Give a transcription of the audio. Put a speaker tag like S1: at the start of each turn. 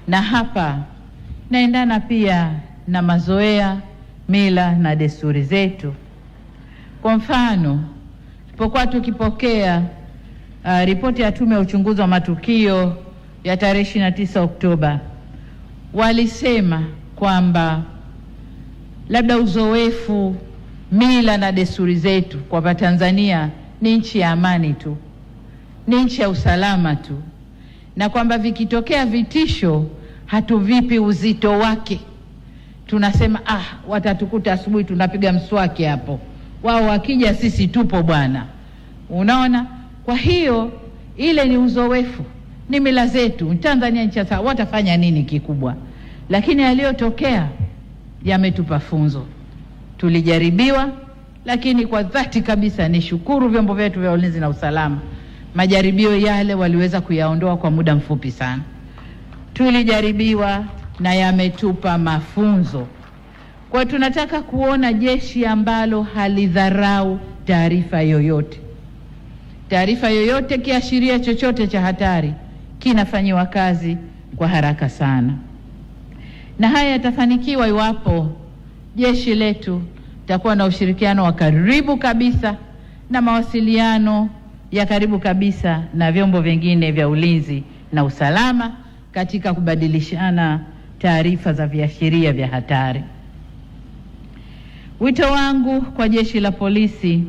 S1: na hapa naendana pia na mazoea, mila na desturi zetu. Kwa mfano, tulipokuwa tukipokea ripoti ya Tume ya Uchunguzi wa Matukio ya tarehe 29 Oktoba, walisema kwamba labda uzoefu, mila na desturi zetu kwa Tanzania ni nchi ya amani tu, ni nchi ya usalama tu, na kwamba vikitokea vitisho hatuvipi uzito wake. Tunasema watatukuta asubuhi tunapiga mswaki hapo, wao wakija sisi tupo bwana. Unaona? Kwa hiyo ile ni uzoefu, ni mila zetu. Tanzania nchi sawa, watafanya nini kikubwa? Lakini yaliyotokea yametupa funzo. Tulijaribiwa, lakini kwa dhati kabisa nishukuru vyombo vyetu vya ulinzi na usalama. Majaribio yale waliweza kuyaondoa kwa muda mfupi sana. Tulijaribiwa na yametupa mafunzo. Kwa tunataka kuona jeshi ambalo halidharau taarifa yoyote. Taarifa yoyote, kiashiria chochote cha hatari, kinafanyiwa kazi kwa haraka sana. Na haya yatafanikiwa iwapo jeshi letu litakuwa na ushirikiano wa karibu kabisa na mawasiliano ya karibu kabisa na vyombo vingine vya ulinzi na usalama katika kubadilishana taarifa za viashiria vya hatari. Wito wangu kwa jeshi la polisi